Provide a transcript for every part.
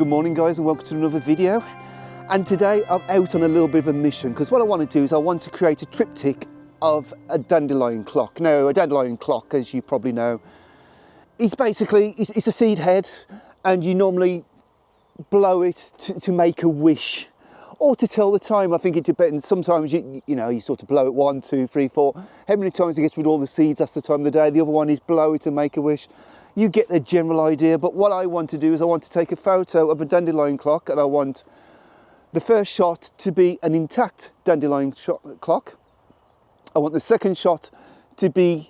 Good morning guys, and welcome to another video. And today I'm out on a little bit of a mission, because what I want to do is I want to create a triptych of a dandelion clock. Now, a dandelion clock, as you probably know, is basically, it's a seed head, and you normally blow it to make a wish or to tell the time. I think it depends. Sometimes you sort of blow it 1, 2, 3, 4. How many times it gets rid of all the seeds, that's the time of the day. The other one is blow it to make a wish. You get the general idea, but what I want to do is I want to take a photo of a dandelion clock, and I want the first shot to be an intact dandelion clock. I want the second shot to be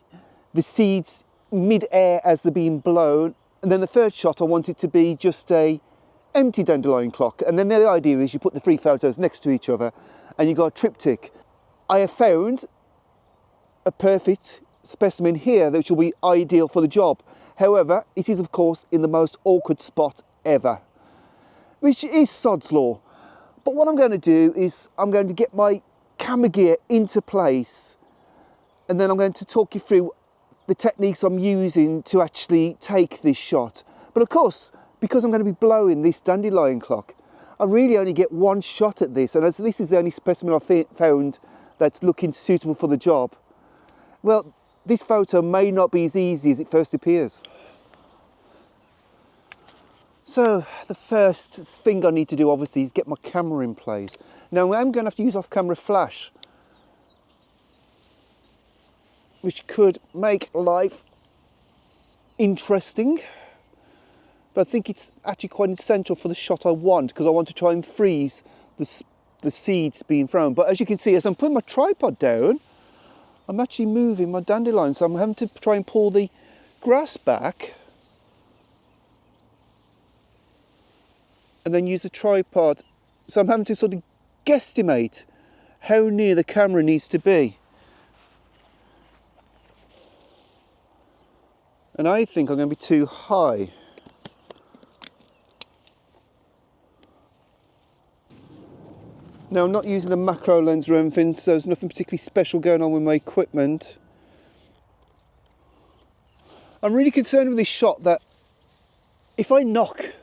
the seeds mid-air as they're being blown, and then the third shot I want it to be just a empty dandelion clock. And then the idea is you put the 3 photos next to each other and you got a triptych. I have found a perfect specimen here which will be ideal for the job. However, it is of course in the most awkward spot ever, which is sod's law. But what I'm going to do is I'm going to get my camera gear into place, and then I'm going to talk you through the techniques I'm using to actually take this shot. But of course, because I'm going to be blowing this dandelion clock, I really only get one shot at this, and as this is the only specimen I found that's looking suitable for the job, well, this photo may not be as easy as it first appears. So the first thing I need to do obviously is get my camera in place. Now I'm going to have to use off-camera flash, which could make life interesting, but I think it's actually quite essential for the shot I want, because I want to try and freeze the seeds being thrown. But as you can see, as I'm putting my tripod down, I'm actually moving my dandelion, so I'm having to try and pull the grass back and then use the tripod. So I'm having to sort of guesstimate how near the camera needs to be. And I think I'm going to be too high. Now, I'm not using a macro lens or anything, so there's nothing particularly special going on with my equipment. I'm really concerned with this shot that if I knock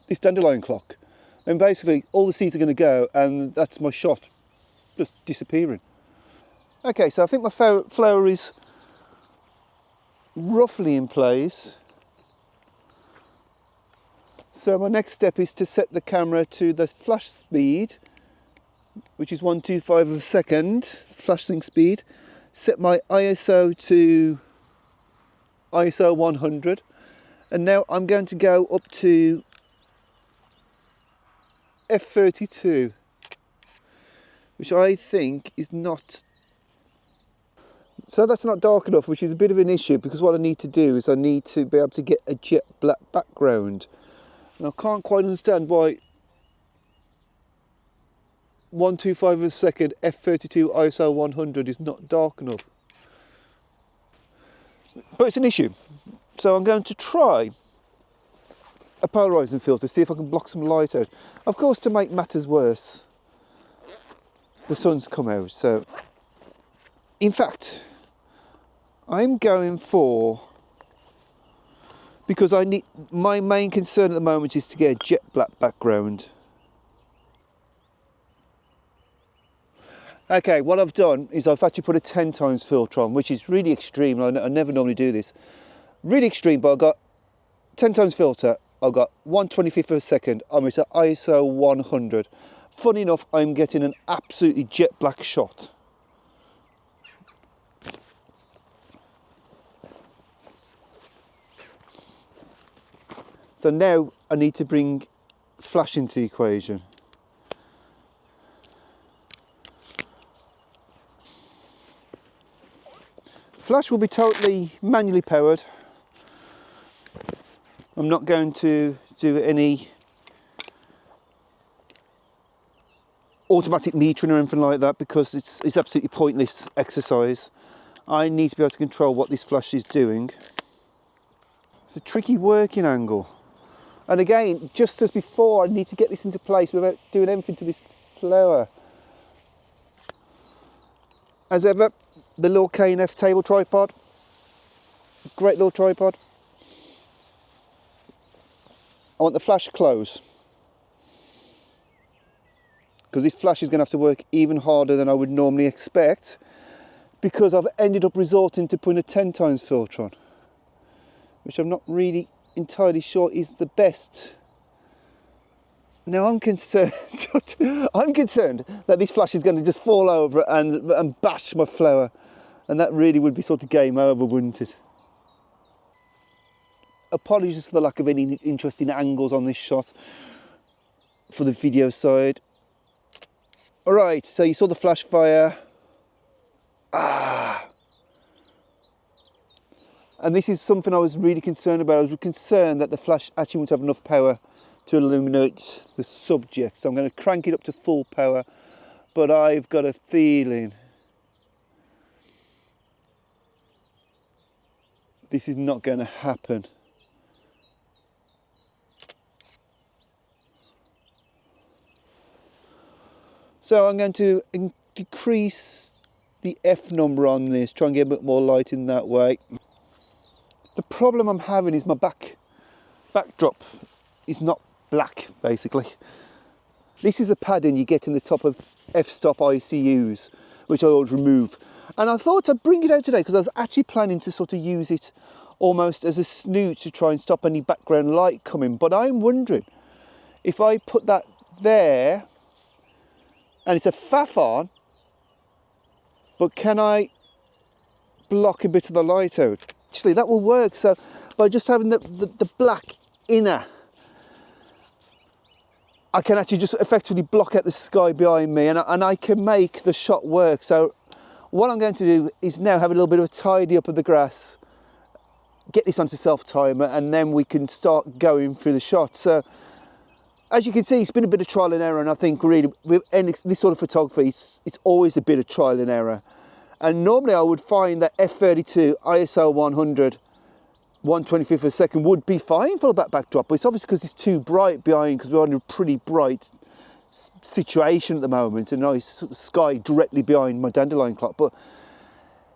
this dandelion clock, then basically all the seeds are going to go, and that's my shot just disappearing. Okay, so I think my flower is roughly in place. So my next step is to set the camera to the flash speed, which is 125 of a second, flashing speed. Set my ISO to ISO 100, and now I'm going to go up to f32, which I think is not, so that's not dark enough, which is a bit of an issue, because what I need to do is I need to be able to get a jet black background, and I can't quite understand why 125 of a second f32 ISO 100 is not dark enough. But it's an issue. So I'm going to try a polarizing filter, see if I can block some light out. Of course, to make matters worse, the sun's come out. So in fact, I'm going for, because my main concern at the moment is to get a jet black background. Okay, what I've done is I've actually put a 10 times filter on, which is really extreme. I never normally do this. Really extreme, but I've got 10 times filter. I've got 1/25 of a second. I'm at ISO 100. Funny enough, I'm getting an absolutely jet black shot. So now I need to bring flash into the equation. Flash will be totally manually powered. I'm not going to do any automatic metering or anything like that, because it's absolutely pointless exercise. I need to be able to control what this flash is doing. It's a tricky working angle. And again, just as before, I need to get this into place without doing anything to this flower. As ever, the little K&F table tripod, great little tripod. I want the flash close. because this flash is going to have to work even harder than I would normally expect, because I've ended up resorting to putting a 10 times filter on, which I'm not really entirely sure is the best. Now I'm concerned, I'm concerned that this flash is going to just fall over and bash my flower, and that really would be sort of game over, wouldn't it? Apologies for the lack of any interesting angles on this shot for the video side. Alright, so you saw the flash fire. And this is something I was really concerned about. I was concerned that the flash actually wouldn't have enough power to illuminate the subject. So I'm going to crank it up to full power, but I've got a feeling this is not going to happen. So I'm going to decrease the F number on this, try and get a bit more light in that way. The problem I'm having is my backdrop is not black, basically. This is a padding you get in the top of f-stop ICUs, which I always remove. And I thought I'd bring it out today because I was actually planning to sort of use it almost as a snoot to try and stop any background light coming. But I'm wondering if I put that there, and it's a faff on, but can I block a bit of the light out? Actually, that will work. So by just having the black inner, I can actually just effectively block out the sky behind me, and I can make the shot work. So what I'm going to do is now have a little bit of a tidy up of the grass, get this onto self-timer, and then we can start going through the shot. So as you can see, it's been a bit of trial and error, and I think really with this sort of photography, it's always a bit of trial and error. And normally I would find that f32 ISO 100 1/25 of a second would be fine for a backdrop, but it's obviously because it's too bright behind, because we're in a pretty bright situation at the moment, and nice sky directly behind my dandelion clock. But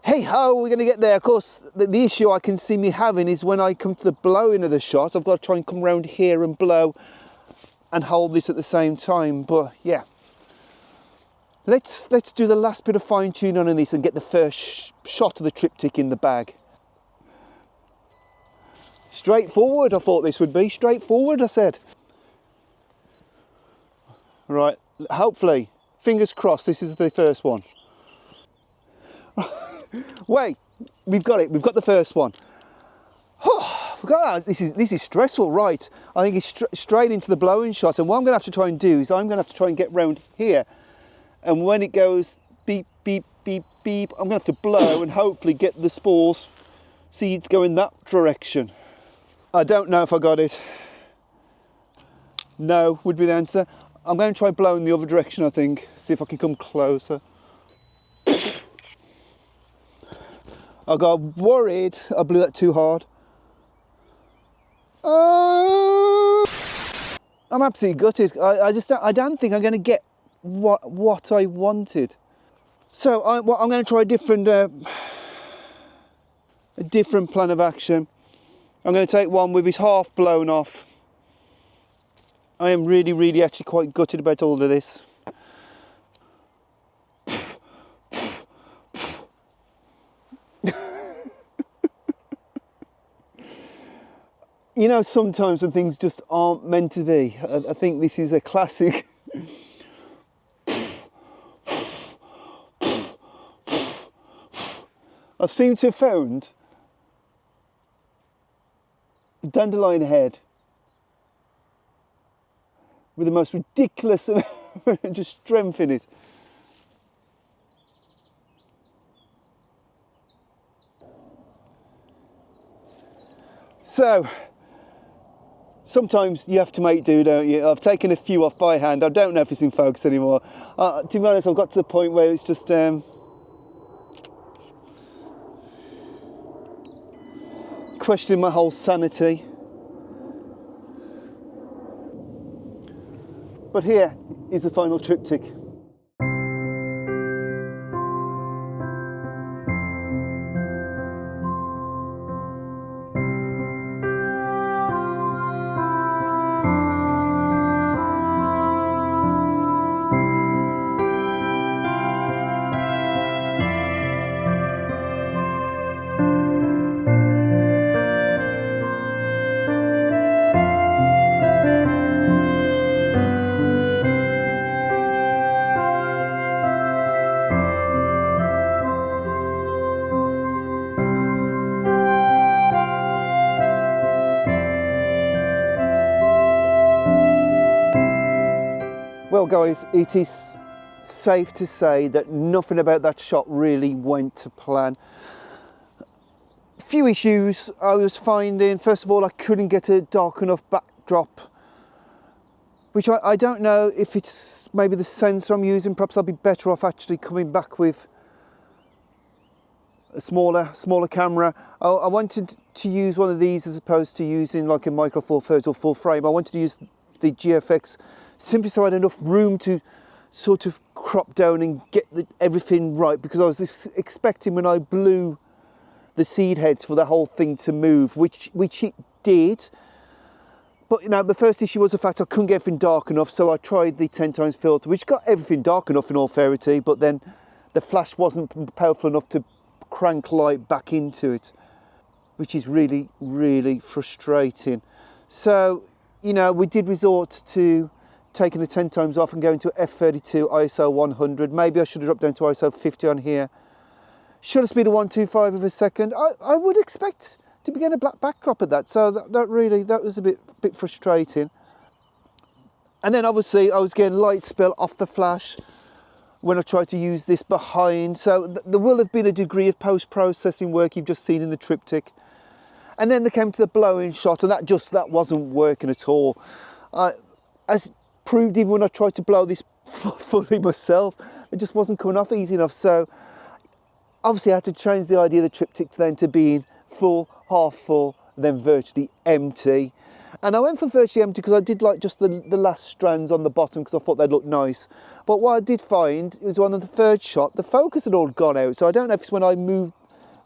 hey ho, we're going to get there. Of course, the issue I can see me having is when I come to the blowing of the shot, I've got to try and come around here and blow and hold this at the same time. But yeah, let's do the last bit of fine tuning on this and get the first shot of the triptych in the bag. Straightforward, I thought this would be. Straightforward, I said. Right, hopefully, fingers crossed, this is the first one. Wait, we've got it. We've got the first one. This is stressful, right? I think it's straight into the blowing shot, and what I'm going to have to try and do is I'm going to have to try and get round here, and when it goes beep, beep, beep, beep, I'm going to have to blow and hopefully get the spores, seeds go in that direction. I don't know if I got it. No would be the answer. I'm going to try blowing the other direction, I think, see if I can come closer. I got worried I blew that too hard. I'm absolutely gutted. I don't think I'm going to get what I wanted. So I'm going to try a different plan of action. I'm going to take one with his half blown off. I am really actually quite gutted about all of this. You know, sometimes when things just aren't meant to be, I think this is a classic. I seem to have found a dandelion head with the most ridiculous amount of strength in it. So, sometimes you have to make do, don't you? I've taken a few off by hand. I don't know if it's in focus anymore. To be honest, I've got to the point where it's just questioning my whole sanity. But here is the final triptych. Well guys, it is safe to say that nothing about that shot really went to plan. Few issues I was finding. First of all, I couldn't get a dark enough backdrop, which I don't know if it's maybe the sensor I'm using. Perhaps I'll be better off actually coming back with a smaller camera. I wanted to use one of these as opposed to using like a Micro Four Thirds or full frame. I wanted to use the GFX simply so I had enough room to sort of crop down and get everything right, because I was expecting when I blew the seed heads for the whole thing to move, which it did. But you know, the first issue was the fact I couldn't get everything dark enough, so I tried the 10 times filter, which got everything dark enough in all fairity, but then the flash wasn't powerful enough to crank light back into it, which is really, really frustrating. So, you know, we did resort to taking the 10 times off and going to f32 ISO 100. Maybe I should have dropped down to ISO 50 on here. Shutter speed of 125 of a second. I would expect to be getting a black backdrop at that, so that was a bit frustrating. And then obviously I was getting light spill off the flash when I tried to use this behind, so there will have been a degree of post-processing work you've just seen in the triptych. And then they came to the blowing shot, and that wasn't working at all. As proved even when I tried to blow this fully myself, it just wasn't coming off easy enough. So obviously I had to change the idea of the triptych then to being full, half full, then virtually empty. And I went for virtually empty because I did like just the last strands on the bottom because I thought they'd look nice. But what I did find was on the third shot, the focus had all gone out. So I don't know if it's when I moved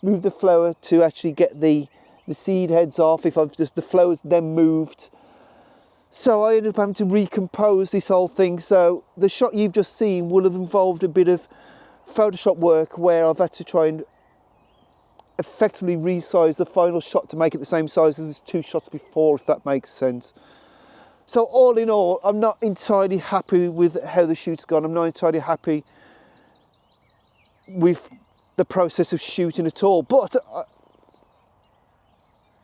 the flower to actually get the seed heads off, if I've just, the flowers then moved. So I ended up having to recompose this whole thing. So the shot you've just seen will have involved a bit of Photoshop work where I've had to try and effectively resize the final shot to make it the same size as the two shots before, if that makes sense. So all in all, I'm not entirely happy with how the shoot's gone. I'm not entirely happy with the process of shooting at all. But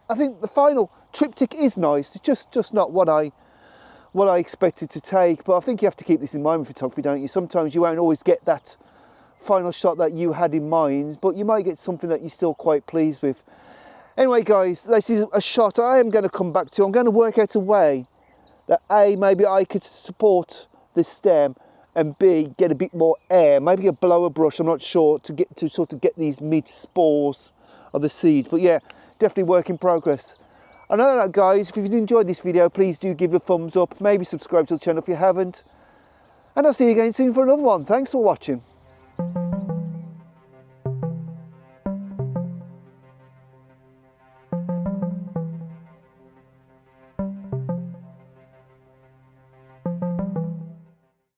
I think the final triptych is nice. It's just not what I expected to take. But I think you have to keep this in mind with photography, don't you? Sometimes you won't always get that final shot that you had in mind, but you might get something that you're still quite pleased with. Anyway guys, this is a shot I am going to come back to. I'm going to work out a way that A, maybe I could support the stem, and B, get a bit more air, maybe a blower brush, I'm not sure, to sort of get these mid spores of the seeds. But yeah, definitely work in progress. And other than that guys, if you've enjoyed this video, please do give it a thumbs up, maybe subscribe to the channel if you haven't, and I'll see you again soon for another one. Thanks for watching.